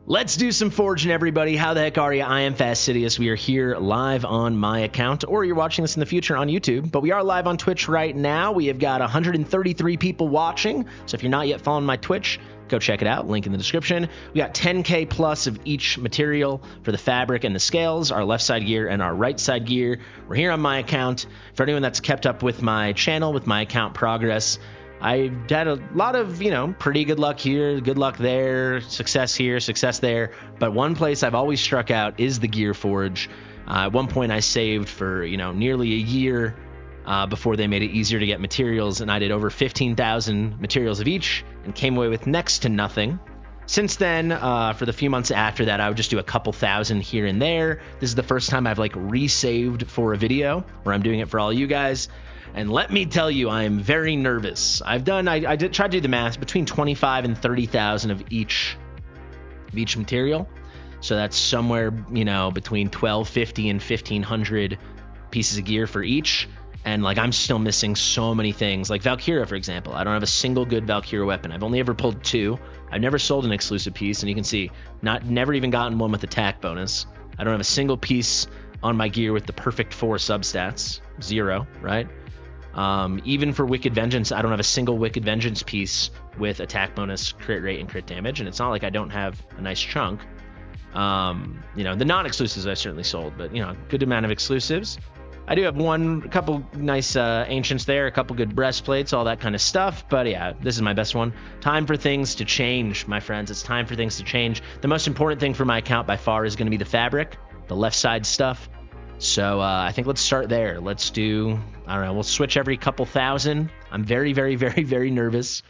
Let's do some forging, everybody. How the heck are you? I am Fastidious. We are here live on my account, or you're watching this in the future on YouTube, but we are live on Twitch right now. We have got 133 people watching, so if you're not yet following my Twitch, go check it out. Link in the description. We got 10K plus of each material for the fabric and the scales, our left side gear and our right side gear. We're here on my account. For anyone that's kept up with my channel, with my account progress, I had a lot of, pretty good luck here, good luck there, success here, success there. But one place I've always struck out is the Gear Forge. At one point I saved for, nearly a year before they made it easier to get materials. And I did over 15,000 materials of each and came away with next to nothing. Since then, for the few months after that, I would just do a couple thousand here and there. This is the first time I've resaved for a video where I'm doing it for all you guys. And let me tell you, I am very nervous. I did try to do the math between 25 and 30,000 of each material. So that's somewhere, between 1,250 and 1,500 pieces of gear for each. And I'm still missing so many things. Like Valkyria, for example. I don't have a single good Valkyria weapon. I've only ever pulled 2. I've never sold an exclusive piece, and you can see, never even gotten one with attack bonus. I don't have a single piece on my gear with the perfect 4 substats. 0, right? Even for Wicked Vengeance, I don't have a single Wicked Vengeance piece with attack bonus, crit rate, and crit damage. And it's not like I don't have a nice chunk. The non-exclusives I certainly sold, but, good amount of exclusives. I do have a couple nice ancients there, a couple good breastplates, all that kind of stuff. But yeah, this is my best one. Time for things to change, my friends. It's time for things to change. The most important thing for my account by far is going to be the fabric, the left side stuff. So I think let's start there. Let's do, I don't know, we'll switch every couple thousand. I'm very, very, very, very nervous.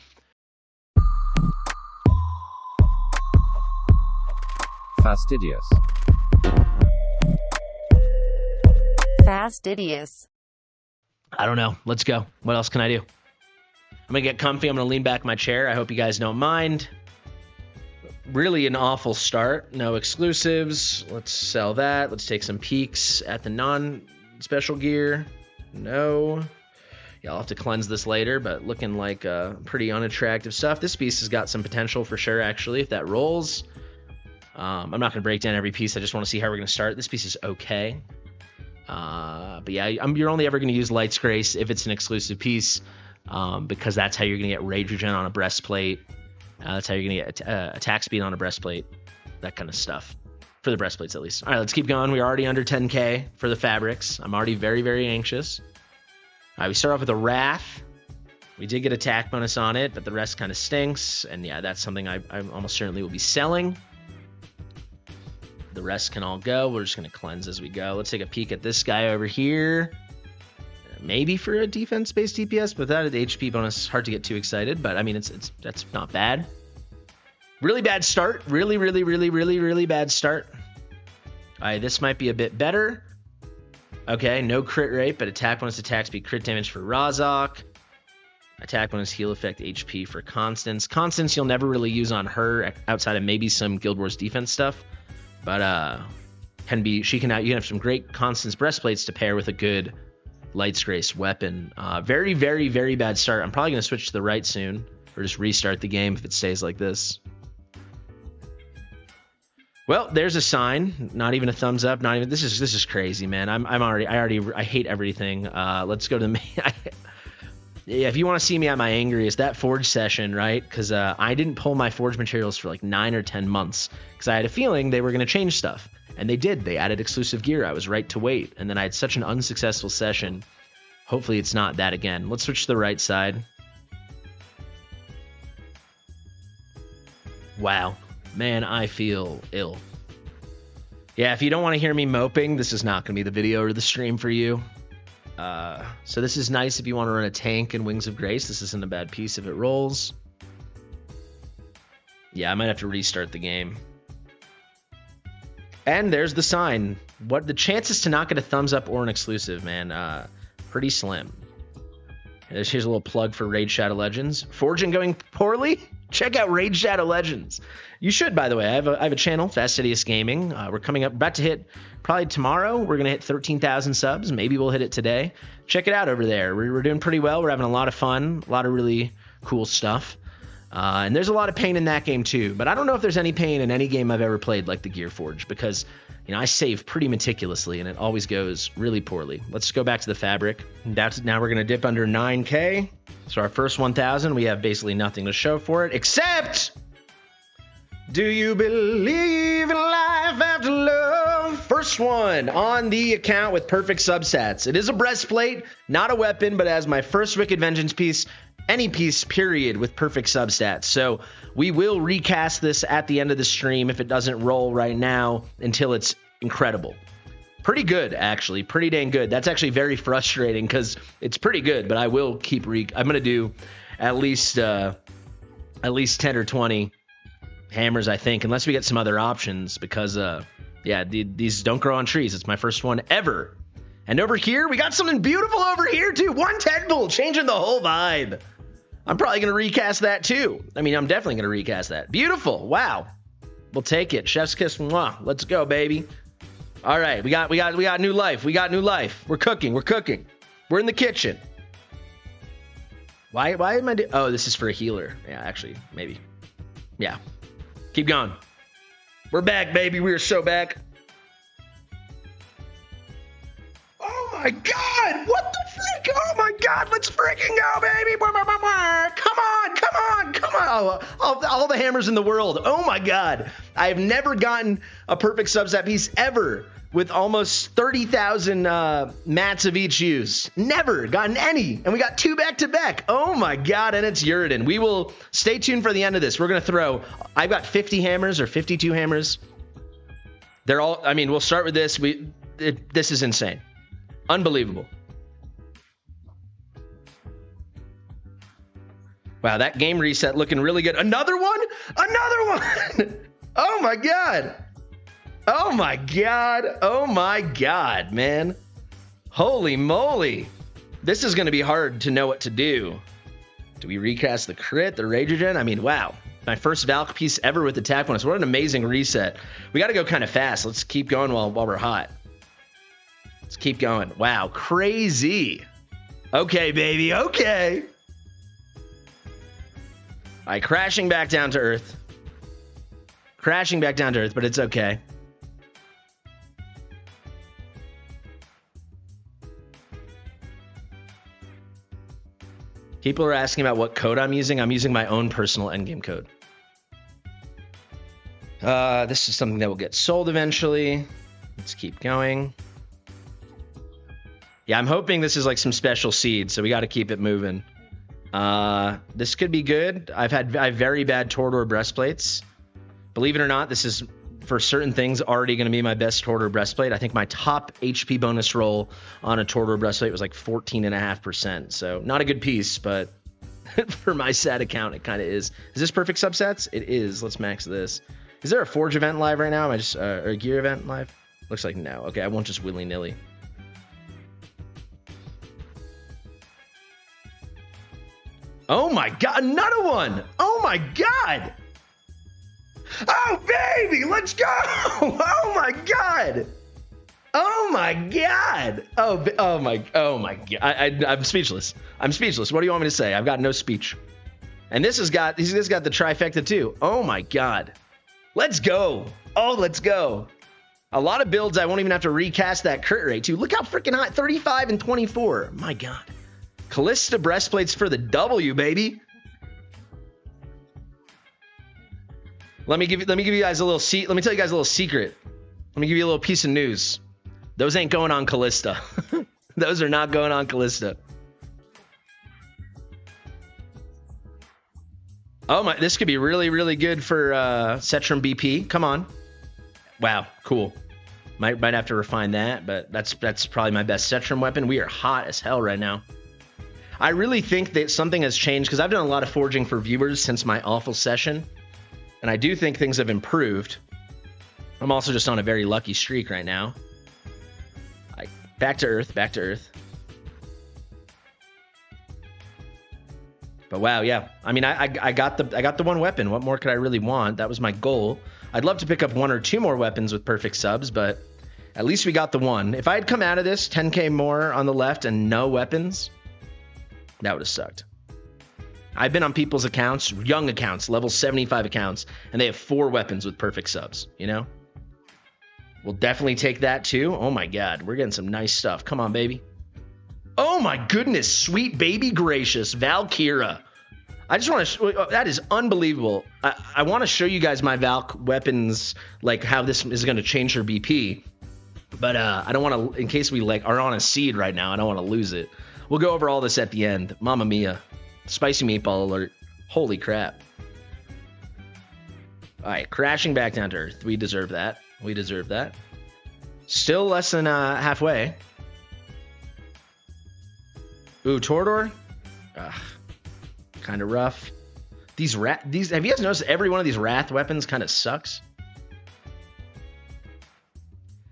Fastidious. Fastidious. I don't know. Let's go. What else can I do? I'm going to get comfy. I'm going to lean back in my chair. I hope you guys don't mind. Really an awful start. No exclusives. Let's sell that. Let's take some peeks at the non-special gear. No. Yeah, I'll have to cleanse this later, but looking like pretty unattractive stuff. This piece has got some potential for sure, actually, if that rolls. I'm not going to break down every piece. I just want to see how we're going to start. This piece is okay. But yeah, you're only ever going to use Light's Grace if it's an exclusive piece, because that's how you're going to get Rage Regen on a breastplate. That's how you're going to get attack speed on a breastplate, that kind of stuff, for the breastplates at least. All right, let's keep going. We're already under 10K for the fabrics. I'm already very, very anxious. All right, we start off with a Wrath. We did get attack bonus on it, but the rest kind of stinks. And yeah, that's something I almost certainly will be selling. The rest can all go. We're just going to cleanse as we go. Let's take a peek at this guy over here. Maybe for a defense-based DPS, but without the HP bonus, hard to get too excited. But I mean, that's not bad. Really bad start. Really, really, really, really, really bad start. All right, this might be a bit better. Okay, no crit rate, but attack bonus, attack speed, crit damage for Razak. Attack bonus, heal effect, HP for Constance. Constance you'll never really use on her outside of maybe some Guild Wars defense stuff, but you can have some great Constance breastplates to pair with a good Light's Grace weapon. Very, very, very bad start. I'm probably going to switch to the right soon, or just restart the game if it stays like this. Well, there's a sign. Not even a thumbs up. Not even. This is crazy, man. I hate everything. Let's go to the main. Yeah, if you want to see me at my angriest, that forge session, right? Because I didn't pull my forge materials for 9 or 10 months because I had a feeling they were going to change stuff. And they did. They added exclusive gear. I was right to wait. And then I had such an unsuccessful session. Hopefully it's not that again. Let's switch to the right side. Wow. Man, I feel ill. Yeah, if you don't want to hear me moping, this is not going to be the video or the stream for you. So this is nice if you want to run a tank and Wings of Grace. This isn't a bad piece if it rolls. Yeah, I might have to restart the game. And there's the sign. What the chances to not get a thumbs up or an exclusive, man, pretty slim. Here's a little plug for Raid Shadow Legends. Forging going poorly? Check out Raid Shadow Legends. You should, by the way. I have a channel, Fastidious Gaming. We're coming up, about to hit, probably tomorrow, we're going to hit 13,000 subs. Maybe we'll hit it today. Check it out over there. We're doing pretty well. We're having a lot of fun, a lot of really cool stuff. And there's a lot of pain in that game too, but I don't know if there's any pain in any game I've ever played like the Gear Forge, because I save pretty meticulously and it always goes really poorly. Let's go back to the fabric. Now we're gonna dip under 9K. So our first 1,000, we have basically nothing to show for it, except, do you believe in life after love? First one on the account with perfect substats. It is a breastplate, not a weapon, but as my first Wicked Vengeance piece, any piece, period, with perfect substats. So we will recast this at the end of the stream if it doesn't roll right now until it's incredible. Pretty good, actually. Pretty dang good. That's actually very frustrating because it's pretty good, but I will keep I'm going to do at least 10 or 20 hammers, I think, unless we get some other options because, these don't grow on trees. It's my first one ever. And over here, we got something beautiful over here, too. 110 bull, changing the whole vibe. I'm probably going to recast that, too. I mean, I'm definitely going to recast that. Beautiful. Wow. We'll take it. Chef's kiss. Mwah. Let's go, baby. All right. We got new life. We got new life. We're cooking. We're in the kitchen. Why am I doing? Oh, this is for a healer. Yeah, actually, maybe. Yeah. Keep going. We're back, baby. We are so back. Oh my God! What the frick? Oh my God! Let's freaking go, baby! Come on! All the hammers in the world. Oh my God! I've never gotten a perfect substat piece ever with almost 30,000 mats of each use. Never gotten any, and we got 2 back-to-back. Oh my God! And it's Uridan. We will stay tuned for the end of this. We're gonna throw. I've got 50 hammers or 52 hammers. They're all. I mean, we'll start with this. This is insane. Unbelievable. Wow, that game reset looking really good. Another one? Oh my God. Oh my God, man. Holy moly. This is going to be hard to know what to do. Do we recast the crit, the Rage Regen? I mean, wow. My first Valk piece ever with attack bonus. What an amazing reset. We got to go kind of fast. Let's keep going while we're hot. Let's keep going. Wow, crazy. Okay, baby, okay. All right, crashing back down to earth. But it's okay. People are asking about what code I'm using. I'm using my own personal endgame code. This is something that will get sold eventually. Let's keep going. Yeah, I'm hoping this is like some special seed, so we got to keep it moving. This could be good. I have very bad Torador breastplates. Believe it or not, this is for certain things already going to be my best Torador breastplate. I think my top HP bonus roll on a Torador breastplate was like 14.5%. So not a good piece, but for my sad account, it kind of is. Is this perfect subsets? It is. Let's max this. Is there a Forge event live right now? Am I just or a Gear event live? Looks like no. Okay, I won't just willy-nilly. Oh my God, another one! Oh my God! Oh baby, let's go! Oh my God! Oh my God! Oh my God! I'm speechless. What do you want me to say? I've got no speech. And this has got the trifecta too. Oh my God! Let's go! Oh, let's go! A lot of builds I won't even have to recast that crit rate too. Look how freaking high! 35 and 24. My God! Callista breastplates for the W, baby. Let me give you guys a little let me tell you guys a little secret. Let me give you a little piece of news. Those ain't going on Callista. Those are not going on Callista. Oh my, this could be really, really good for Cetrum BP. Come on. Wow, cool. Might have to refine that, but that's probably my best Cetrum weapon. We are hot as hell right now. I really think that something has changed because I've done a lot of forging for viewers since my awful session, and I do think things have improved. I'm also just on a very lucky streak right now. Back to earth. But wow, yeah. I mean, I got the one weapon. What more could I really want? That was my goal. I'd love to pick up 1 or 2 more weapons with perfect subs, but at least we got the one. If I had come out of this 10k more on the left and no weapons, that would have sucked. I've been on people's accounts, young accounts, level 75 accounts, and they have 4 weapons with perfect subs, you know? We'll definitely take that too. Oh my God, we're getting some nice stuff. Come on, baby. Oh my goodness, sweet baby gracious, Valkyra. I just want to, that is unbelievable. I want to show you guys my Valk weapons, like how this is going to change her BP. But I don't want to, in case we like are on a seed right now, I don't want to lose it. We'll go over all this at the end. Mamma mia. Spicy meatball alert. Holy crap. All right, crashing back down to earth. We deserve that. We deserve that. Still less than halfway. Ooh, Torador. Kind of rough. These have you guys noticed every one of these wrath weapons kind of sucks?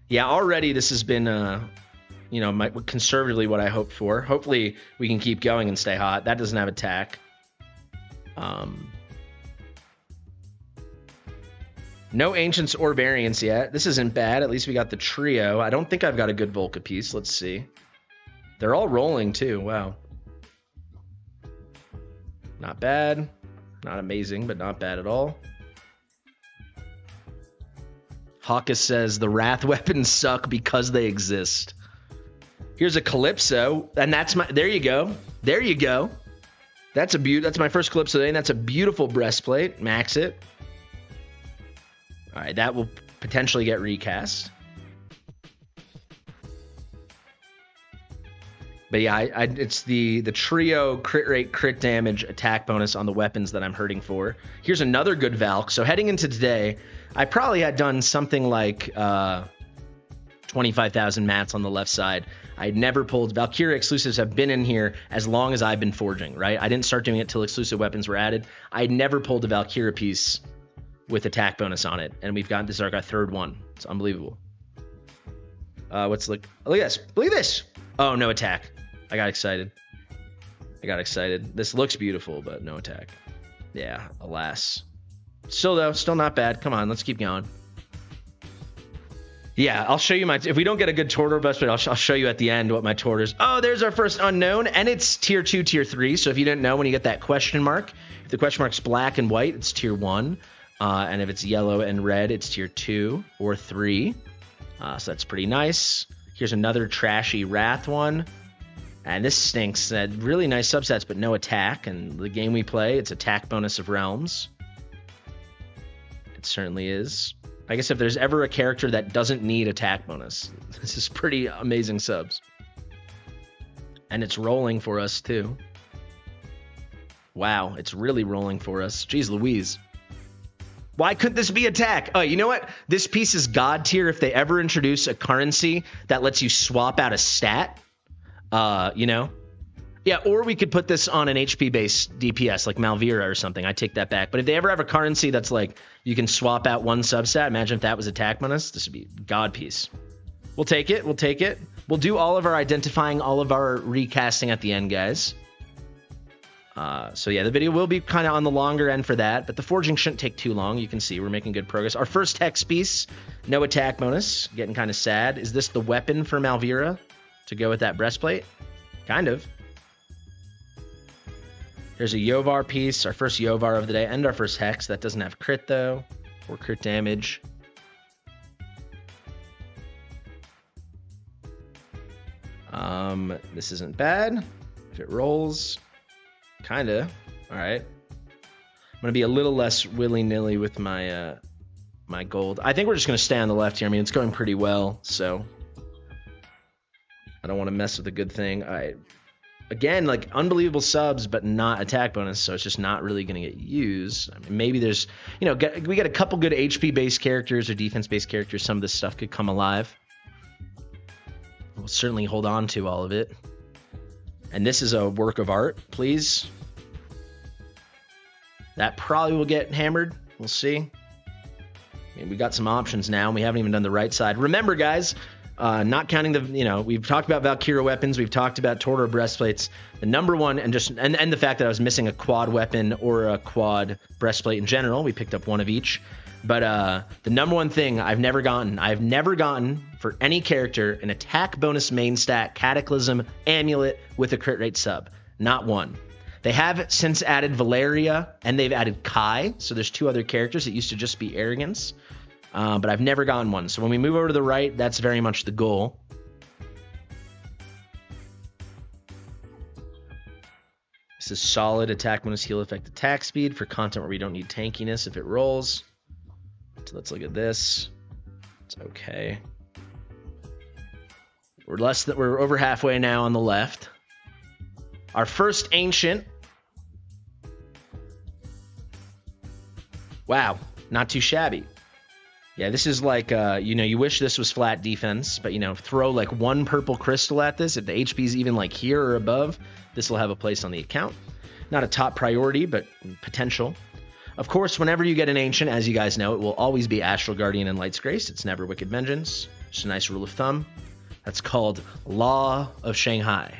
Yeah, already this has been you know, conservatively what I hoped for. Hopefully we can keep going and stay hot. That doesn't have attack. No ancients or variants yet. This isn't bad. At least we got the trio. I don't think I've got a good Volca piece. Let's see. They're all rolling too. Wow. Not bad. Not amazing, but not bad at all. Hawkus says the wrath weapons suck because they exist. Here's a Calypso, and that's my. There you go. There you go. That's my first Calypso today, and that's a beautiful breastplate. Max it. All right, that will potentially get recast. But yeah, it's the trio crit rate, crit damage, attack bonus on the weapons that I'm hurting for. Here's another good Valk. So heading into today, I probably had done something like 25,000 mats on the left side. I never pulled. Valkyria exclusives have been in here as long as I've been forging, right? I didn't start doing it till exclusive weapons were added. I never pulled a Valkyria piece with attack bonus on it, and we've gotten this is our third one. It's unbelievable. What's look at this? Look at this. Oh, no attack. I got excited. This looks beautiful, but no attack. Yeah, alas. Still though, still not bad. Come on, let's keep going. Yeah, I'll show you my. If we don't get a good Torador bust, but I'll show you at the end what my Toradors. Oh, there's our first unknown, and it's tier 2, tier 3. So if you didn't know, when you get that question mark, if the question mark's black and white, it's tier 1, and if it's yellow and red, it's tier 2 or 3. So that's pretty nice. Here's another trashy Wrath one, and this stinks. Really nice subsets, but no attack. And the game we play, it's attack bonus of realms. It certainly is. I guess if there's ever a character that doesn't need attack bonus, this is pretty amazing subs. And it's rolling for us too. Wow, it's really rolling for us. Jeez Louise. Why couldn't this be attack? Oh, you know what? This piece is god tier if they ever introduce a currency that lets you swap out a stat. You know? Yeah, or we could put this on an HP-based DPS, like Malvira or something. I take that back. But if they ever have a currency that's like, you can swap out one substat, imagine if that was attack bonus. This would be god piece. We'll take it. We'll take it. We'll do all of our identifying, all of our recasting at the end, guys. So yeah, the video will be kind of on the longer end for that, but the forging shouldn't take too long. You can see we're making good progress. Our first hex piece, no attack bonus. Getting kind of sad. Is this the weapon for Malvira to go with that breastplate? Kind of. There's a Yovar piece, our first Yovar of the day, and our first Hex. That doesn't have crit, though, or crit damage. This isn't bad. If it rolls, kind of. All right. I'm going to be a little less willy-nilly with my my gold. I think we're just going to stay on the left here. I mean, it's going pretty well, so I don't want to mess with a good thing. All right. Again, like unbelievable subs, but not attack bonus, so it's just not really going to get used. I mean, maybe there's, you know, we get a couple good HP-based characters or defense-based characters. Some of this stuff could come alive. We'll certainly hold on to all of it. And this is a work of art, please. That probably will get hammered. We'll see. I mean, we got some options now, and we haven't even done the right side. Remember, guys, not counting the, you know, we've talked about Valkyria weapons, we've talked about Torador breastplates. The number one, and the fact that I was missing a quad weapon or a quad breastplate in general, we picked up one of each. But the number one thing I've never gotten for any character an attack bonus main stat Cataclysm Amulet with a crit rate sub. Not one. They have since added Valeria, and they've added Kai. So there's 2 other characters. It used to just be Arrogance, but I've never gotten one. So when we move over to the right, that's very much the goal. This is solid attack bonus, heal effect, attack speed for content where we don't need tankiness if it rolls. So let's look at this. It's okay. We're over halfway now on the left. Our first ancient. Wow, not too shabby. Yeah, this is like, you wish this was flat defense, but, throw like 1 purple crystal at this. If the HP is even like here or above, this will have a place on the account. Not a top priority, but potential. Of course, whenever you get an ancient, as you guys know, it will always be Astral Guardian and Light's Grace. It's never Wicked Vengeance. Just a nice rule of thumb. That's called Law of Shanghai.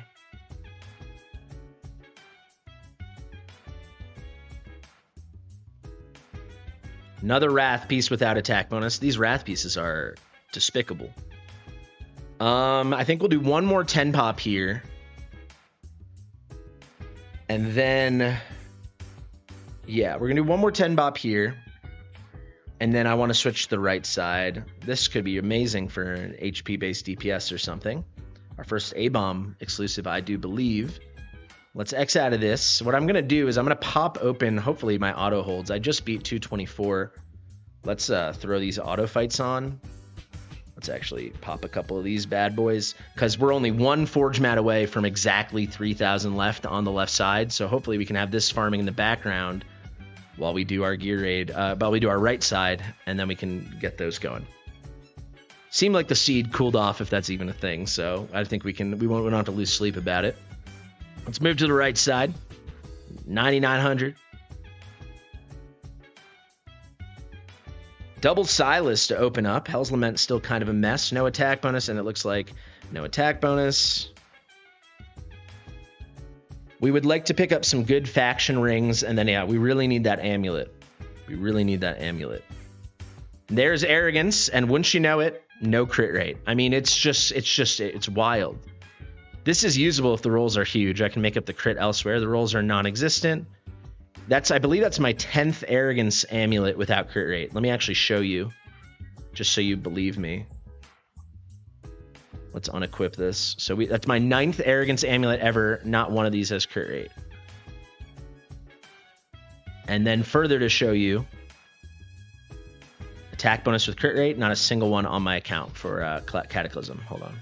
Another Wrath piece without attack bonus. These Wrath pieces are despicable. I think we'll do 1 more 10 pop here. And then, yeah, we're going to do 1 more 10 pop here. And then I want to switch to the right side. This could be amazing for an HP-based DPS or something. Our first A-bomb exclusive, I do believe. Let's X out of this. What I'm going to do is I'm going to pop open, hopefully, my auto holds. I just beat 224. Let's throw these auto fights on. Let's actually pop a couple of these bad boys, because we're only 1 Forge Mat away from exactly 3,000 left on the left side. So hopefully we can have this farming in the background while we do our gear raid, while we do our right side, and then we can get those going. Seemed like the seed cooled off, if that's even a thing, so I think we don't have to lose sleep about it. Let's move to the right side. 9,900. Double Silas to open up. Hell's Lament still kind of a mess. No attack bonus, and it looks like no attack bonus. We would like to pick up some good faction rings, and then, yeah, we really need that amulet. We really need that amulet. There's Arrogance, and wouldn't you know it, no crit rate. I mean, it's wild. This is usable if the rolls are huge. I can make up the crit elsewhere. The rolls are non-existent. I believe that's my 10th Arrogance amulet without crit rate. Let me actually show you, just so you believe me. Let's unequip this. So that's my 9th Arrogance amulet ever. Not one of these has crit rate. And then further to show you, attack bonus with crit rate, not a single one on my account for Cataclysm. Hold on.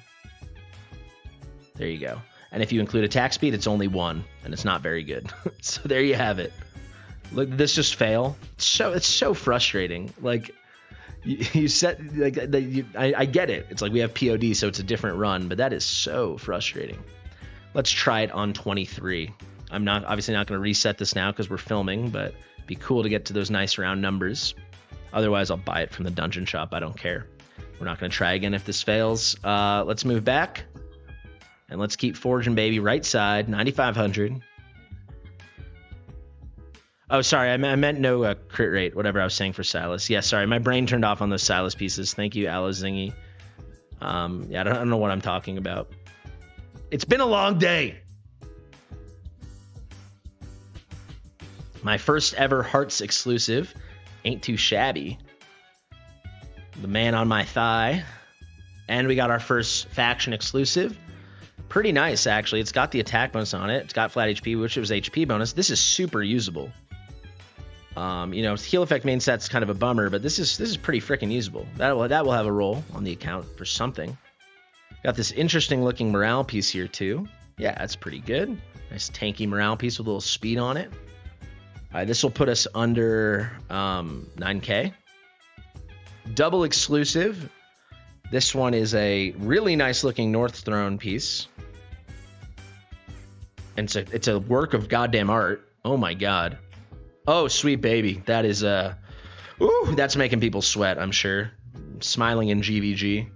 There you go. And if you include attack speed, it's only 1, and it's not very good. So there you have it. Look, this just fail. It's so frustrating. Like, you set, like, I get it. It's like we have POD, so it's a different run, but that is so frustrating. Let's try it on 23. I'm obviously not going to reset this now because we're filming, but it'd be cool to get to those nice round numbers. Otherwise, I'll buy it from the dungeon shop. I don't care. We're not going to try again if this fails. Let's move back. And let's keep forging, baby. Right side, 9,500. Oh, sorry. I meant no crit rate, whatever I was saying for Silas. Yeah, sorry. My brain turned off on those Silas pieces. Thank you, Alizingy. Yeah, I don't know what I'm talking about. It's been a long day. My first ever Hearts exclusive. Ain't too shabby. The man on my thigh. And we got our first faction exclusive. Pretty nice, actually. It's got the attack bonus on it. It's got flat HP, which it was HP bonus. This is super usable. Heal effect main set's kind of a bummer, but this is pretty freaking usable. That will have a role on the account for something. Got this interesting looking morale piece here too. Yeah, that's pretty good. Nice tanky morale piece with a little speed on it. All right, this will put us under 9K. Double exclusive. This one is a really nice looking North Throne piece. And it's a work of goddamn art. Oh my god. Oh, sweet baby. That is that's making people sweat, I'm sure. Smiling in GVG.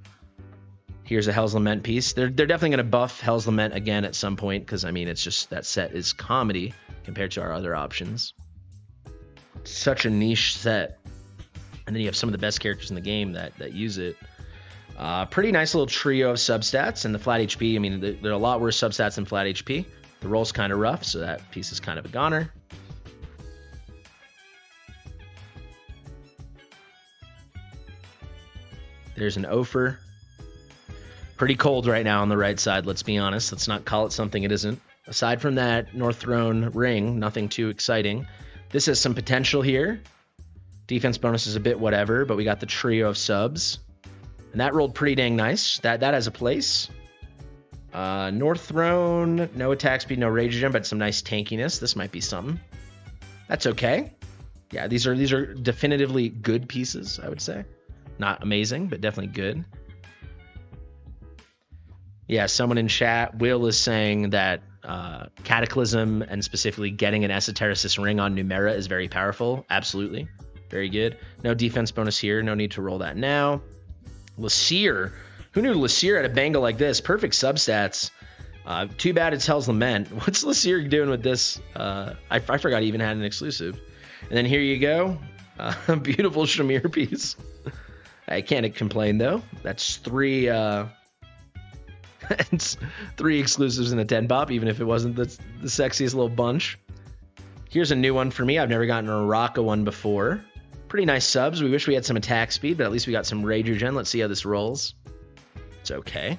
Here's a Hell's Lament piece. They're definitely going to buff Hell's Lament again at some point, because I mean, it's just that set is comedy compared to our other options. Such a niche set. And then you have some of the best characters in the game that use it. Pretty nice little trio of substats, and the flat HP. I mean, there are a lot worse substats than flat HP. The roll's kind of rough, so that piece is kind of a goner. There's an Ofer. Pretty cold right now on the right side, let's be honest. Let's not call it something it isn't. Aside from that North Throne ring, nothing too exciting. This has some potential here. Defense bonus is a bit whatever, but we got the trio of subs. And that rolled pretty dang nice. That has a place. North Throne, no attack speed, no rage regen, but some nice tankiness. This might be something. That's okay. Yeah, these are definitively good pieces, I would say. Not amazing, but definitely good. Yeah, someone in chat, Will, is saying that Cataclysm and specifically getting an Esotericist ring on Numera is very powerful. Absolutely. Very good. No defense bonus here. No need to roll that now. Lassir. Who knew Lassir had a bangle like this? Perfect substats. Too bad it's Hell's Lament. What's Lassir doing with this? I forgot he even had an exclusive. And then here you go. Beautiful Shamir piece. I can't complain, though. That's three exclusives in a 10 pop, even if it wasn't the sexiest little bunch. Here's a new one for me. I've never gotten a Raka one before. Pretty nice subs. We wish we had some attack speed, but at least we got some rage regen. Let's see how this rolls. It's okay.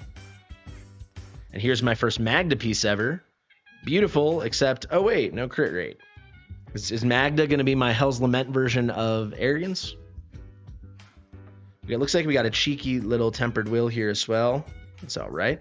And here's my first Magda piece ever. Beautiful, except, oh wait, no crit rate. Is Magda going to be my Hell's Lament version of Arrogance? It looks like we got a cheeky little Tempered Will here as well. It's all right.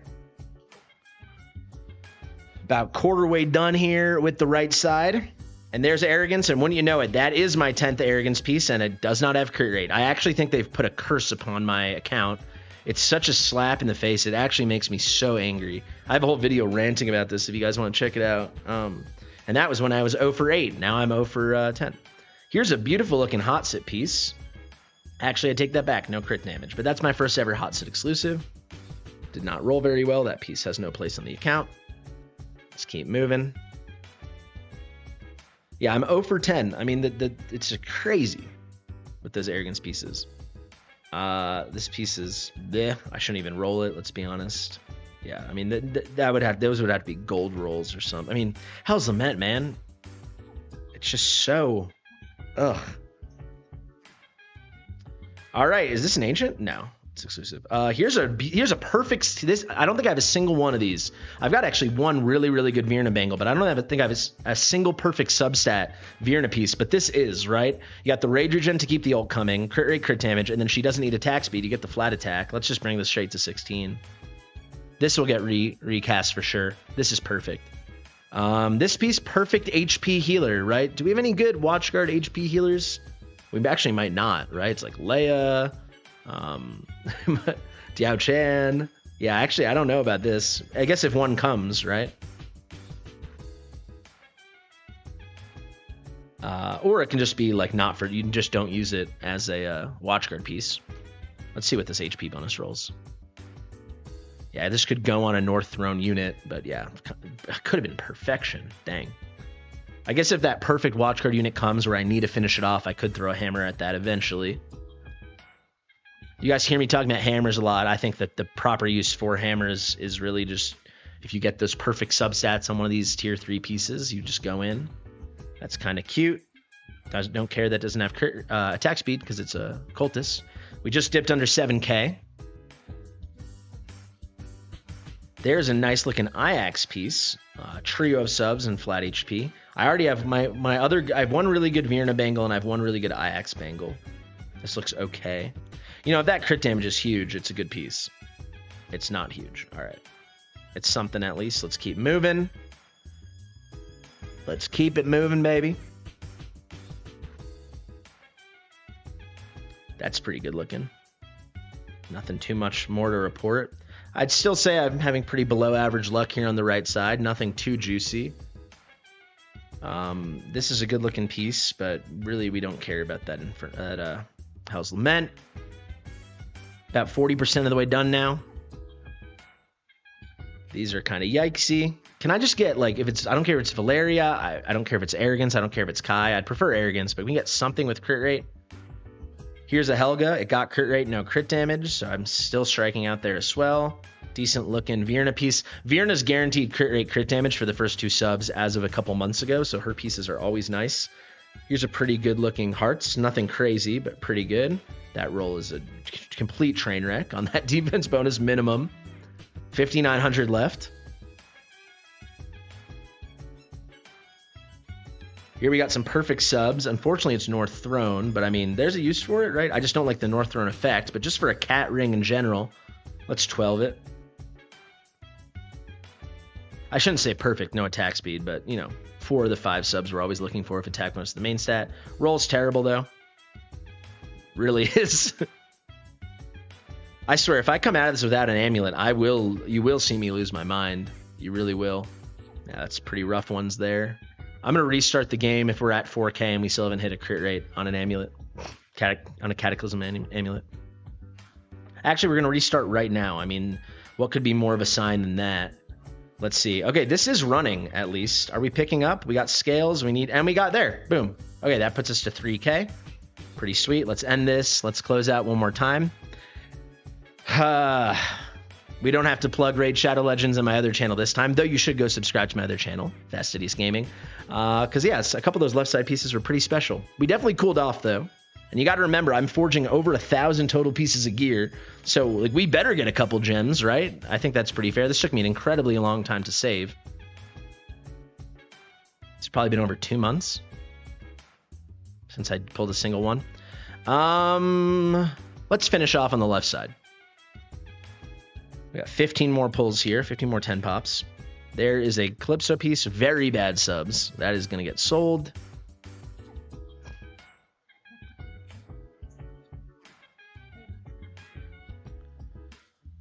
About quarter way done here with the right side. And there's Arrogance, and wouldn't you know it, that is my 10th Arrogance piece, and it does not have crit rate. I actually think they've put a curse upon my account. It's such a slap in the face. It actually makes me so angry. I have a whole video ranting about this if you guys want to check it out. And that was when I was 0 for 8. Now I'm 0 for 10. Here's a beautiful looking hot sit piece. Actually, I take that back. No crit damage. But that's my first ever hot sit exclusive. Did not roll very well. That piece has no place on the account. Let's keep moving. Yeah, I'm 0 for 10. I mean, it's crazy with those Arrogance pieces. This piece is bleh. I shouldn't even roll it. Let's be honest. Yeah, I mean those would have to be gold rolls or something. I mean, Hell's Lament, man. It's just so, ugh. All right, is this an ancient? No, it's exclusive. Here's a perfect. This I don't think I have a single one of these. I've got actually one really good Virna bangle, but I don't think I have a single perfect substat Virna piece. But this is right. You got the rage regen to keep the ult coming, crit rate, crit damage, and then she doesn't need attack speed. You get the flat attack. Let's just bring this straight to 16. This will get recast for sure. This is perfect. This piece, perfect HP healer, right? Do we have any good Watchguard HP healers? We actually might not, right? It's like Leia, Diao Chan. Yeah, actually, I don't know about this. I guess if one comes, right? Or it can just be like not for, you just don't use it as a Watchguard piece. Let's see what this HP bonus rolls. Yeah, this could go on a North Throne unit, but yeah, it could have been perfection. Dang. I guess if that perfect Watchguard unit comes where I need to finish it off, I could throw a hammer at that eventually. You guys hear me talking about hammers a lot. I think that the proper use for hammers is really just if you get those perfect substats on one of these tier 3 pieces, you just go in. That's kind of cute. Don't care that doesn't have attack speed because it's a cultist. We just dipped under 7k. There's a nice looking Ajax piece, trio of subs and flat HP. I already have my other. I have one really good Virna bangle and I have one really good Ajax bangle. This looks okay. You know, if that crit damage is huge, it's a good piece. It's not huge. All right, it's something at least. Let's keep moving. Let's keep it moving, baby. That's pretty good looking. Nothing too much more to report. I'd still say I'm having pretty below average luck here on the right side. Nothing too juicy. This is a good looking piece, but really we don't care about that at Hell's Lament. About 40% of the way done now. These are kind of yikesy. Can I just get, like, if it's, I don't care if it's Valeria, I don't care if it's Arrogance, I don't care if it's Kai. I'd prefer Arrogance, but we can get something with crit rate. Here's a Helga. It got crit rate, no crit damage, so I'm still striking out there as well. Decent looking Virna piece. Virna's guaranteed crit rate crit damage for the first 2 subs as of a couple months ago, so her pieces are always nice. Here's a pretty good looking Hearts. Nothing crazy, but pretty good. That roll is a complete train wreck on that defense bonus minimum. 5,900 left. Here we got some perfect subs. Unfortunately, it's North Throne, but I mean, there's a use for it, right? I just don't like the North Throne effect, but just for a cat ring in general, let's 12 it. I shouldn't say perfect, no attack speed, but, you know, 4 of the 5 subs we're always looking for if attack bonus is the main stat. Roll's terrible, though. Really is. I swear, if I come out of this without an amulet, you will see me lose my mind. You really will. Yeah, that's pretty rough ones there. I'm going to restart the game if we're at 4K and we still haven't hit a crit rate on an amulet. On a Cataclysm amulet. Actually, we're going to restart right now. I mean, what could be more of a sign than that? Let's see. Okay, this is running, at least. Are we picking up? We got scales. And we got there. Boom. Okay, that puts us to 3K. Pretty sweet. Let's end this. Let's close out one more time. We don't have to plug Raid Shadow Legends in my other channel this time, though you should go subscribe to my other channel, Fastidious Gaming. Because, yes, a couple of those left side pieces were pretty special. We definitely cooled off, though. And you got to remember, I'm forging over 1,000 total pieces of gear. So, like, we better get a couple gems, right? I think that's pretty fair. This took me an incredibly long time to save. It's probably been over 2 months since I pulled a single one. Let's finish off on the left side. We got 15 more pulls here, 15 more 10 pops. There is a Calypso piece, very bad subs. That is going to get sold.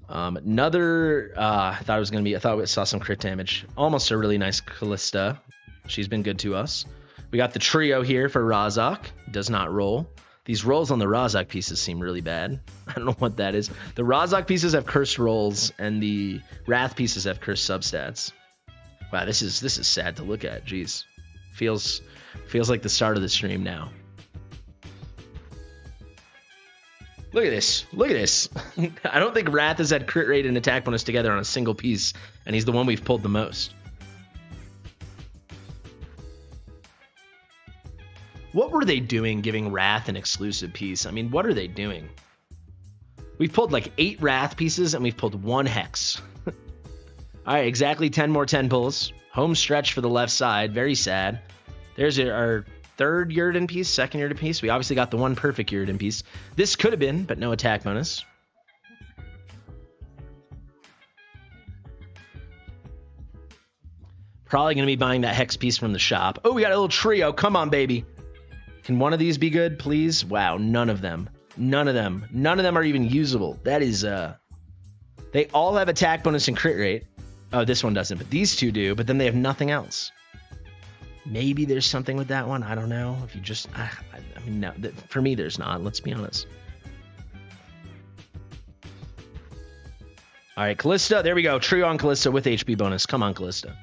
I thought I saw some crit damage. Almost a really nice Callista. She's been good to us. We got the trio here for Razak. Does not roll. These rolls on the Razak pieces seem really bad. I don't know what that is. The Razak pieces have cursed rolls, and the Wrath pieces have cursed substats. Wow, this is sad to look at. Jeez, feels like the start of the stream now. Look at this. Look at this. I don't think Wrath has had crit rate and attack bonus together on a single piece, and he's the one we've pulled the most. What were they doing giving Wrath an exclusive piece? I mean, what are they doing? We've pulled like 8 Wrath pieces, and we've pulled 1 Hex. All right, exactly 10 more 10 pulls. Home stretch for the left side. Very sad. There's our 3rd Uridan piece, 2nd Uridan piece. We obviously got the 1 perfect Uridan piece. This could have been, but no attack bonus. Probably going to be buying that Hex piece from the shop. Oh, we got a little trio. Come on, baby. Can one of these be good, please? Wow, none of them. None of them. None of them are even usable. That is, they all have attack bonus and crit rate. Oh, this one doesn't, but these two do, but then they have nothing else. Maybe there's something with that one. I don't know. If you just, I mean, no, for me, there's not. Let's be honest. All right, Callista. There we go. Trio on Callista with HP bonus. Come on, Callista.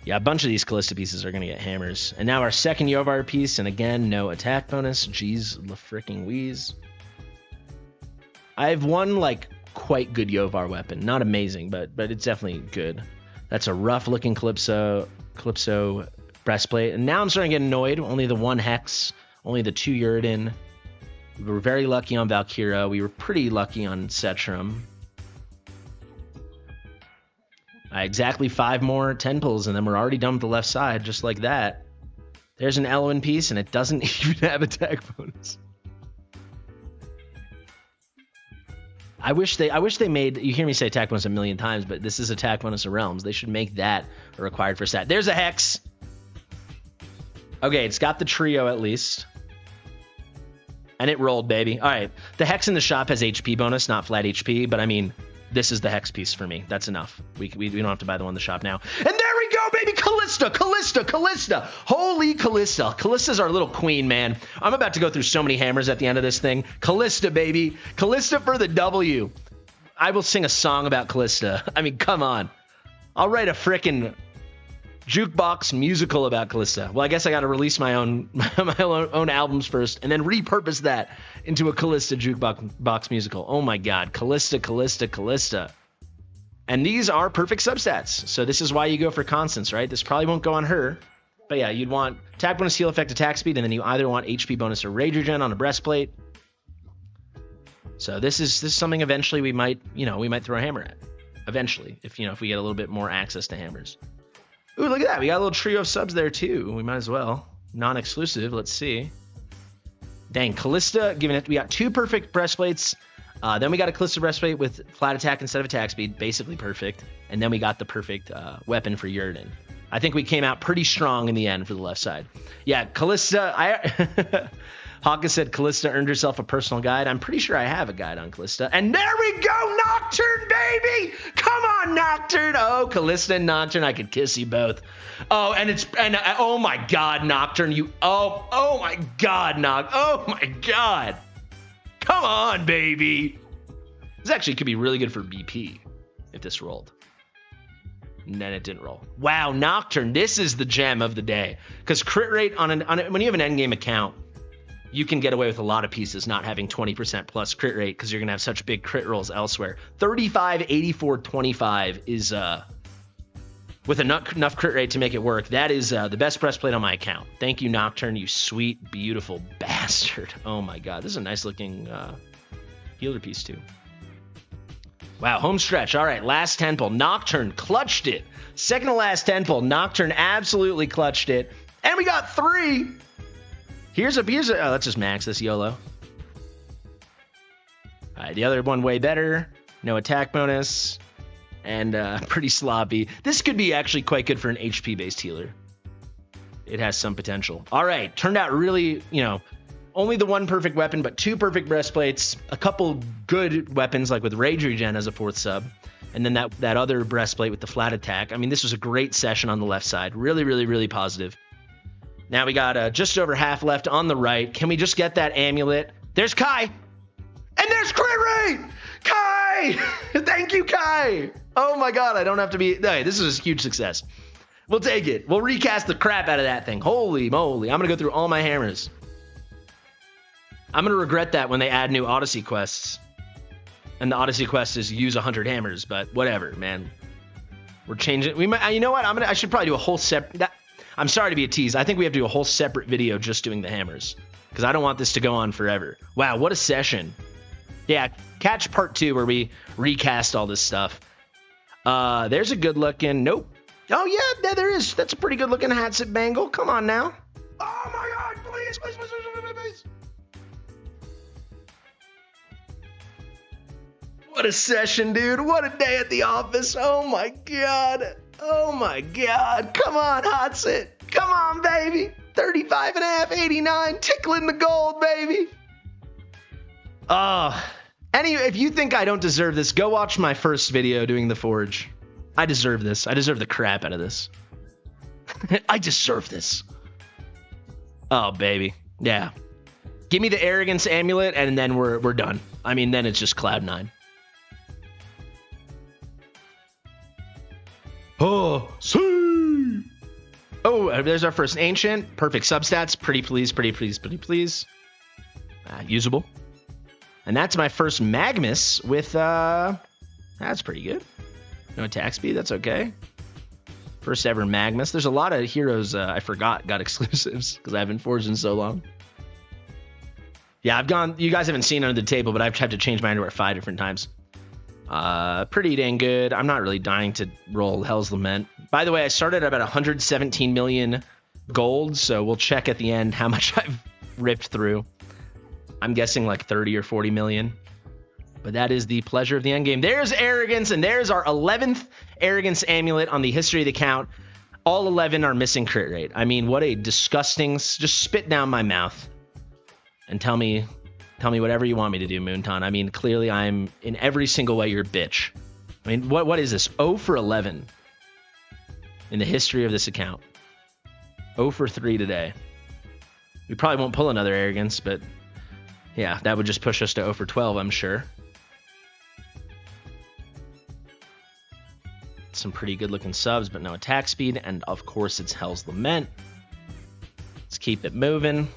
Yeah, a bunch of these Callista pieces are going to get hammers. And now our 2nd Yovar piece, and again, no attack bonus. Jeez, the frickin' wheeze. I have one, like, quite good Yovar weapon. Not amazing, but it's definitely good. That's a rough-looking Calypso breastplate. And now I'm starting to get annoyed. Only the 1 Hex, only the 2 Uridan. We were very lucky on Valkyra. We were pretty lucky on Setrum. Exactly 5 more 10 pulls, and then we're already done with the left side, just like that. There's an Elwyn piece, and it doesn't even have attack bonus. I wish they made, you hear me say attack bonus a million times, but this is attack bonus of Realms. They should make that a required for stat. There's a Hex. Okay, it's got the trio at least. And it rolled, baby. All right, the Hex in the shop has HP bonus, not flat HP, but I mean, this is the Hex piece for me. That's enough. We don't have to buy the one in the shop now. And there we go, baby! Callista! Holy Callista. Callista's our little queen, man. I'm about to go through so many hammers at the end of this thing. Callista, baby. Callista for the W. I will sing a song about Callista. I mean, come on. I'll write a frickin' jukebox musical about Callista. Well, I guess I got to release my own albums first and then repurpose that into a Callista jukebox musical. Oh my God, Callista. And these are perfect substats. So this is why you go for constants, right? This probably won't go on her. But yeah, you'd want attack bonus, heal effect, attack speed, and then you either want HP bonus or rage regen on a breastplate. So this is something eventually we might throw a hammer at. Eventually, if we get a little bit more access to hammers. Ooh, look at that. We got a little trio of subs there too. We might as well. Non-exclusive. Let's see. Dang, Callista giving it. We got 2 perfect breastplates. Then we got a Callista breastplate with flat attack instead of attack speed, basically perfect. And then we got the perfect weapon for Yurden. I think we came out pretty strong in the end for the left side. Yeah, Callista. Hawkins said Callista earned herself a personal guide. I'm pretty sure I have a guide on Callista. And there we go, Nocturne, baby! Come on, Nocturne! Oh, Callista and Nocturne, I could kiss you both. Oh, oh my God, Nocturne, oh my God, oh my God. Come on, baby. This actually could be really good for BP if this rolled. And then it didn't roll. Wow, Nocturne, this is the gem of the day. Because crit rate when you have an endgame account, you can get away with a lot of pieces not having 20% plus crit rate because you're going to have such big crit rolls elsewhere. 35, 84, 25 is, with enough crit rate to make it work, that is the best breastplate on my account. Thank you, Nocturne, you sweet, beautiful bastard. Oh my God, this is a nice looking healer piece too. Wow, home stretch. All right, last 10 pull. Nocturne clutched it. Second to last 10 pull. Nocturne absolutely clutched it. And we got 3. Here's a let's just max this YOLO. All right, the other one way better. No attack bonus. And pretty sloppy. This could be actually quite good for an HP-based healer. It has some potential. All right, turned out really, only the 1 perfect weapon, but 2 perfect breastplates, a couple good weapons like with rage regen as a 4th sub, and then that other breastplate with the flat attack. I mean, this was a great session on the left side. Really, really, really positive. Now we got just over half left on the right. Can we just get that amulet? There's Kai. And there's crit rate. Kai. Thank you, Kai. Oh my God, I don't have to be. Hey, this is a huge success. We'll take it. We'll recast the crap out of that thing. Holy moly. I'm going to go through all my hammers. I'm going to regret that when they add new Odyssey quests. And the Odyssey quest is use 100 hammers, but whatever, man. We're changing. We might, you know what? I should probably do a whole separate. I'm sorry to be a tease. I think we have to do a whole separate video just doing the hammers because I don't want this to go on forever. Wow, what a session. Yeah, catch part 2 where we recast all this stuff. There's a good looking. Nope. Oh, yeah, there is. That's a pretty good looking Hatsit bangle. Come on now. Oh, my God. Please. What a session, dude. What a day at the office. Oh, my God. Oh my God. Come on, Hatsit. Come on, baby. 35 and a half, 89. Tickling the gold, baby. Anyway, if you think I don't deserve this, go watch my first video doing the Forge. I deserve this. I deserve the crap out of this. I deserve this. Oh, baby. Yeah. Give me the Arrogance amulet, and then we're done. I mean, then it's just Cloud9. Oh, see. Oh, there's our first ancient. Perfect substats. Pretty please. Usable. And that's my first Magmus with, that's pretty good. No attack speed. That's okay. First ever Magmus. There's a lot of heroes I forgot got exclusives because I haven't forged in so long. Yeah, you guys haven't seen under the table, but I've had to change my underwear 5 different times. Pretty dang good. I'm not really dying to roll Hell's Lament. By the way, I started at about 117 million gold, so we'll check at the end how much I've ripped through. I'm guessing like 30 or 40 million. But that is the pleasure of the endgame. There's Arrogance, and there's our 11th Arrogance amulet on the history of the count. All 11 are missing crit rate. I mean, what a disgusting... Just spit down my mouth and tell me whatever you want me to do, Moonton. I mean, clearly I'm in every single way your bitch. I mean, what is this? 0 for 11 in the history of this account. 0 for 3 today. We probably won't pull another Arrogance, but yeah, that would just push us to 0 for 12, I'm sure. Some pretty good looking subs, but no attack speed. And of course, it's Hell's Lament. Let's keep it moving.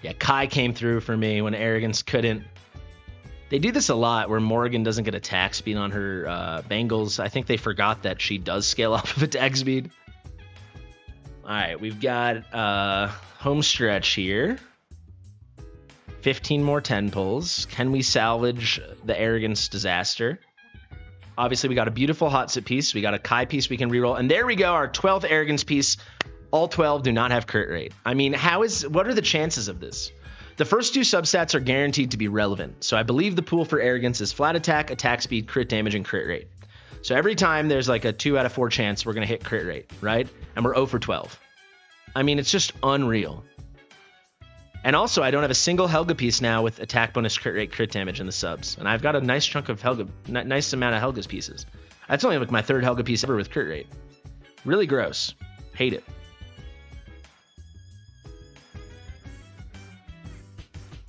Yeah, Kai came through for me when Arrogance couldn't. They do this a lot where Morrigan doesn't get attack speed on her Bengals. I think they forgot that she does scale off of attack speed. All right, we've got home stretch here. 15 more 10 pulls. Can we salvage the Arrogance disaster? Obviously, we got a beautiful hot sit piece. We got a Kai piece we can reroll. And there we go, our 12th Arrogance piece. All 12 do not have crit rate. I mean, what are the chances of this? The first 2 substats are guaranteed to be relevant. So I believe the pool for Arrogance is flat attack, attack speed, crit damage, and crit rate. So every time there's like a 2 out of 4 chance we're going to hit crit rate, right? And we're 0 for 12. I mean, it's just unreal. And also, I don't have a single Helga piece now with attack bonus, crit rate, crit damage in the subs. And I've got a nice chunk of Helga, nice amount of Helga's pieces. That's only like my 3rd Helga piece ever with crit rate. Really gross. Hate it.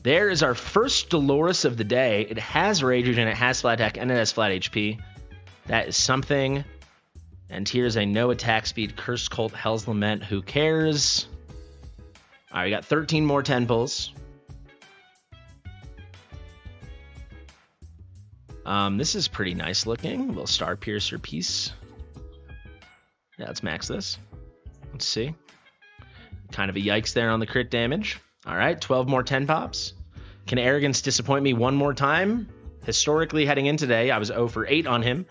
There is our first Dolores of the day. It has Rage Regen, it has flat attack, and it has flat HP. That is something. And here's a no attack speed Cursed Cult Hell's Lament. Who cares? All right, we got 13 more 10 pulls. This is pretty nice looking. A little Star Piercer piece. Yeah, let's max this. Let's see. Kind of a yikes there on the crit damage. All right, 12 more 10 pops. Can Arrogance disappoint me one more time? Historically, heading in today, I was 0 for 8 on him.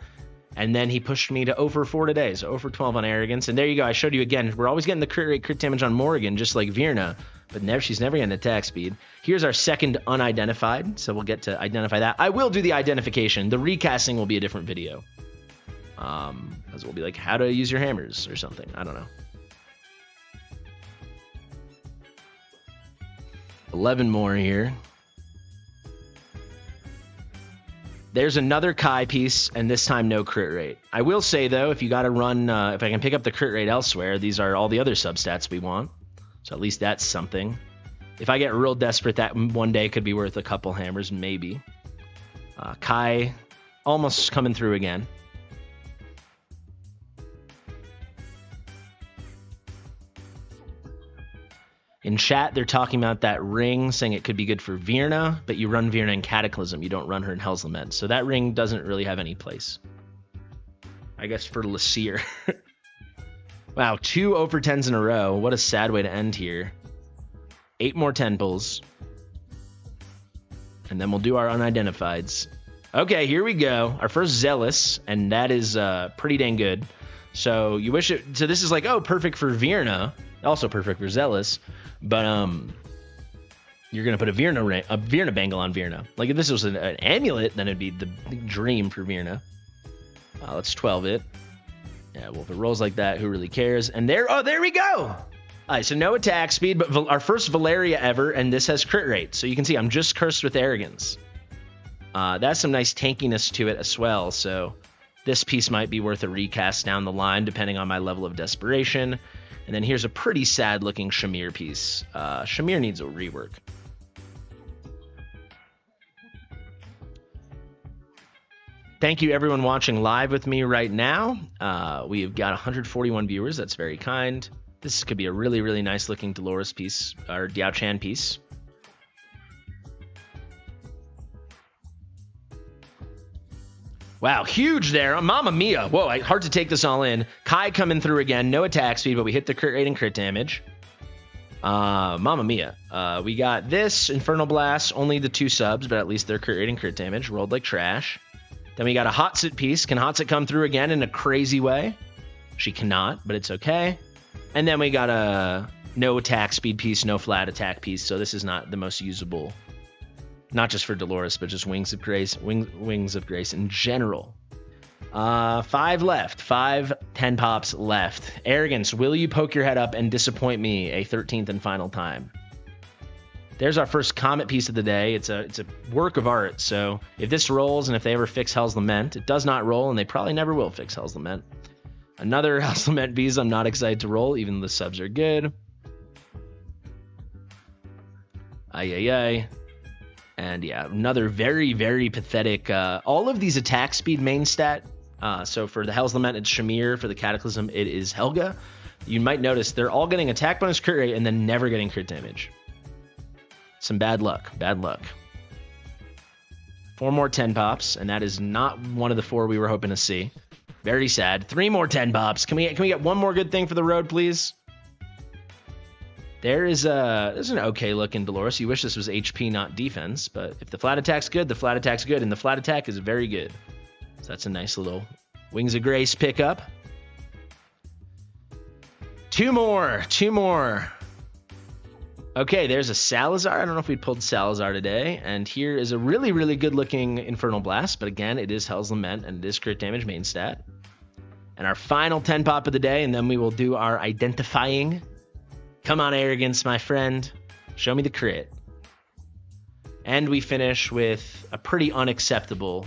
And then he pushed me to 0 for 4 today, so 0 for 12 on Arrogance. And there you go, I showed you again. We're always getting the crit rate, crit damage on Morrigan, just like Virna, but she's never getting attack speed. Here's our second unidentified, so we'll get to identify that. I will do the identification. The recasting will be a different video. Because we'll be like, how to use your hammers or something. I don't know. 11 more here. There's another Kai piece, and this time no crit rate. I will say, though, if you got to run, if I can pick up the crit rate elsewhere, these are all the other substats we want. So at least that's something. If I get real desperate, that one day could be worth a couple hammers, maybe. Kai almost coming through again. In chat, they're talking about that ring, saying it could be good for Virna, but you run Virna in Cataclysm. You don't run her in Hell's Lament. So that ring doesn't really have any place. I guess for Lasir. Wow, 2 0 for 10s in a row. What a sad way to end here. 8 more 10 pulls. And then we'll do our unidentifieds. Okay, here we go. Our first Zealous, and that is pretty dang good. So you wish it... So this is like, oh, perfect for Virna. Also perfect for Zealous. But you're going to put a Virna bangle on Virna. Like if this was an amulet, then it'd be the dream for Virna. Let's 12 it. Yeah, well, if it rolls like that, who really cares? And there we go! All right, so no attack speed, but our first Valeria ever, and this has crit rate. So you can see I'm just cursed with Arrogance. That's some nice tankiness to it as well, so this piece might be worth a recast down the line, depending on my level of desperation. And then here's a pretty sad-looking Shamir piece. Shamir needs a rework. Thank you, everyone watching live with me right now. We've got 141 viewers. That's very kind. This could be a really, really nice-looking Dolores piece, or Diao Chan piece. Wow, huge there. Mamma mia. Whoa, hard to take this all in. Kai coming through again. No attack speed, but we hit the crit rate and crit damage. Mamma mia. We got this Infernal Blast, only the 2 subs, but at least they're crit rate and crit damage. Rolled like trash. Then we got a Hot Sit piece. Can Hot Sit come through again in a crazy way? She cannot, but it's okay. And then we got a no attack speed piece, no flat attack piece. So this is not the most usable. Not just for Dolores, but just Wings of Grace, Wings of Grace in general. 5 left. 5 10 pops left. Arrogance, will you poke your head up and disappoint me a 13th and final time? There's our first Comet piece of the day. It's a work of art. So if this rolls and if they ever fix Hell's Lament, it does not roll, and they probably never will fix Hell's Lament. Another Hell's Lament piece I'm not excited to roll, even though the subs are good. Ay. And yeah, another very, very pathetic. All of these attack speed main stat. So for the Hell's Lament, it's Shamir. For the Cataclysm, it is Helga. You might notice they're all getting attack bonus, crit rate, and then never getting crit damage. Some bad luck. Bad luck. 4 more 10 pops, and that is not one of the 4 we were hoping to see. Very sad. 3 more 10 pops. Can we get one more good thing for the road, please? There's an okay looking Dolores. You wish this was HP, not defense, but if the flat attack's good, the flat attack's good, and the flat attack is very good. So that's a nice little Wings of Grace pickup. 2 more. Okay, there's a Salazar. I don't know if we pulled Salazar today. And here is a really, really good looking Infernal Blast, but again, it is Hell's Lament, and it is crit damage main stat. And our final 10 pop of the day, and then we will do our identifying. Come on, Arrogance, my friend. Show me the crit. And we finish with a pretty unacceptable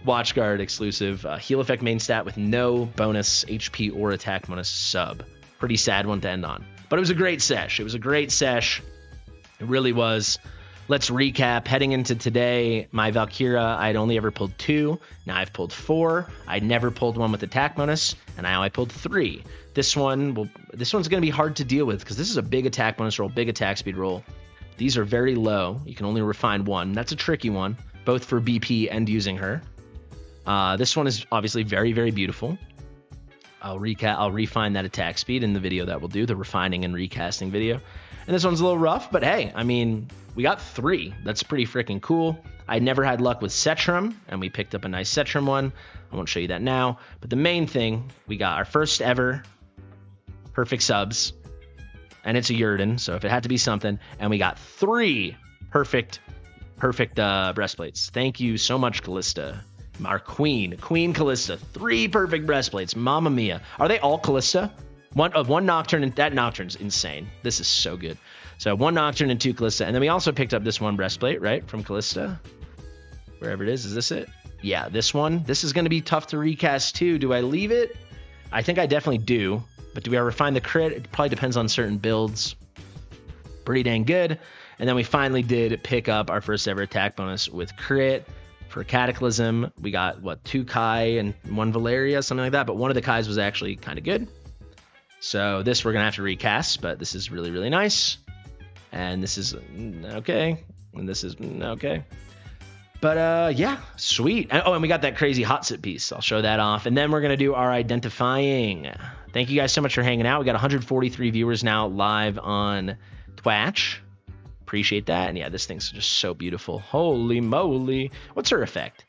Watchguard exclusive heal effect main stat with no bonus HP or attack bonus sub. Pretty sad one to end on. But it was a great sesh. It really was. Let's recap. Heading into today, my Valkyra, I'd only ever pulled 2. Now I've pulled 4. I never pulled one with attack bonus, and now I pulled 3. This one's going to be hard to deal with because this is a big attack bonus roll, big attack speed roll. These are very low. You can only refine 1. That's a tricky one, both for BP and using her. This one is obviously very, very beautiful. I'll refine that attack speed in the video that we'll do, the refining and recasting video. And this one's a little rough, but hey, I mean, we got 3. That's pretty freaking cool. I never had luck with Cetrum, and we picked up a nice Cetrum one. I won't show you that now. But the main thing, we got our first ever perfect subs, and it's a Yrden, so if it had to be something, and we got 3 perfect breastplates. Thank you so much, Callista. Our Queen Callista. 3 perfect breastplates. Mamma mia. Are they all Callista? One Nocturne, and that Nocturne's insane. This is so good. So 1 Nocturne and 2 Callista. And then we also picked up this one breastplate, right? From Callista. Wherever it is. Is this it? Yeah, this one. This is going to be tough to recast too. Do I leave it? I think I definitely do. But do we refine the crit? It probably depends on certain builds. Pretty dang good. And then we finally did pick up our first ever attack bonus with crit. For Cataclysm, we got, 2 Kai and 1 Valeria, something like that. But one of the Kais was actually kind of good. So this we're going to have to recast, but this is really, really nice. And this is okay. And this is okay. But yeah, sweet. And we got that crazy hot sit piece. I'll show that off. And then we're going to do our identifying. Thank you guys so much for hanging out. We got 143 viewers now live on Twitch. Appreciate that. And yeah, this thing's just so beautiful. Holy moly. What's her effect?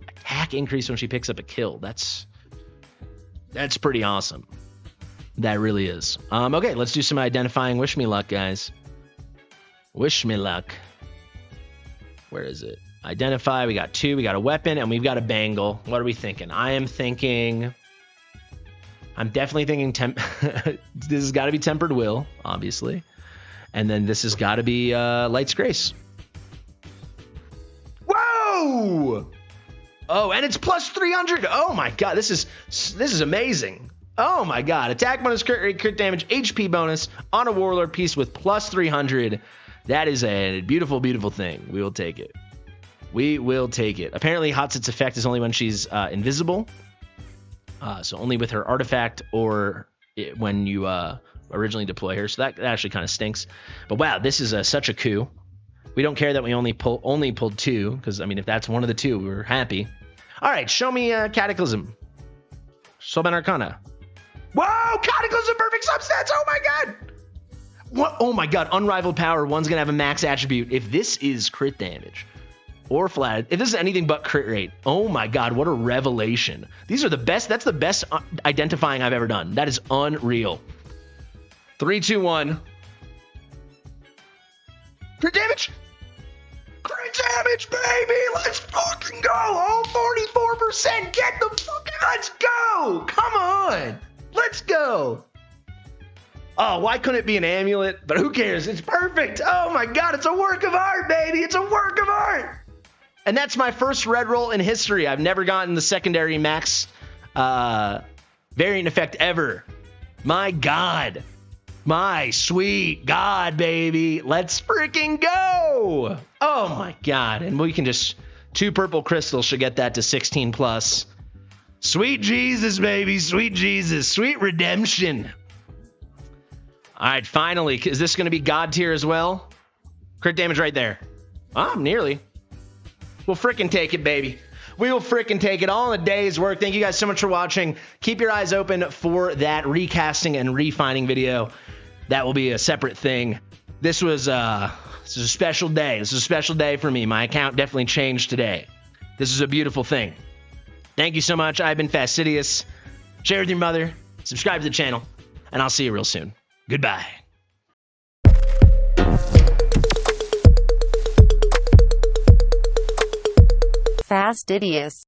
Attack increase when she picks up a kill. That's pretty awesome. That really is. Okay, let's do some identifying. Wish me luck, guys. Wish me luck. Where is it? Identify. We got 2. We got a weapon, and we've got a bangle. What are we thinking? I'm definitely thinking this has got to be Tempered Will, obviously. And then this has got to be Light's Grace. Whoa! Oh, and it's plus 300. Oh my god, this is amazing. Oh my god, attack bonus, crit rate, crit damage, HP bonus on a Warlord piece with plus 300. That is a beautiful, beautiful thing. We will take it. We will take it. Apparently, Hotsit's effect is only when she's invisible. So only with her artifact or when you originally deploy her. So that actually kind of stinks. But wow, this is such a coup. We don't care that we only pulled 2, because I mean, if that's one of the 2, we're happy. All right, show me Cataclysm. Soulbound Arcana. Whoa, Cataclysm perfect substats. Oh my god. What? Oh my god, unrivaled power. One's gonna have a max attribute. If this is crit damage or flat, if this is anything but crit rate, oh my god, what a revelation. These are the best. That's the best identifying I've ever done. That is unreal. 3, 2, 1. Crit damage. Crit damage, baby. Let's fucking go. Oh, 44%. Get the fucking, let's go. Come on. Let's go. Oh, why couldn't it be an amulet? But who cares? It's perfect. Oh my god, it's a work of art, baby. It's a work of art. And that's my first red roll in history. I've never gotten the secondary max variant effect ever. My god. My sweet god, baby. Let's freaking go. Oh my god. And we can just 2 purple crystals should get that to 16 plus. Sweet Jesus, baby. Sweet Jesus. Sweet redemption. All right, finally. Is this going to be god tier as well? Crit damage right there. Nearly. We'll frickin' take it, baby. We will frickin' take it all in a day's work. Thank you guys so much for watching. Keep your eyes open for that recasting and refining video. That will be a separate thing. This is a special day. This is a special day for me. My account definitely changed today. This is a beautiful thing. Thank you so much. I've been Fastidious. Share with your mother. Subscribe to the channel. And I'll see you real soon. Goodbye. Fastidious.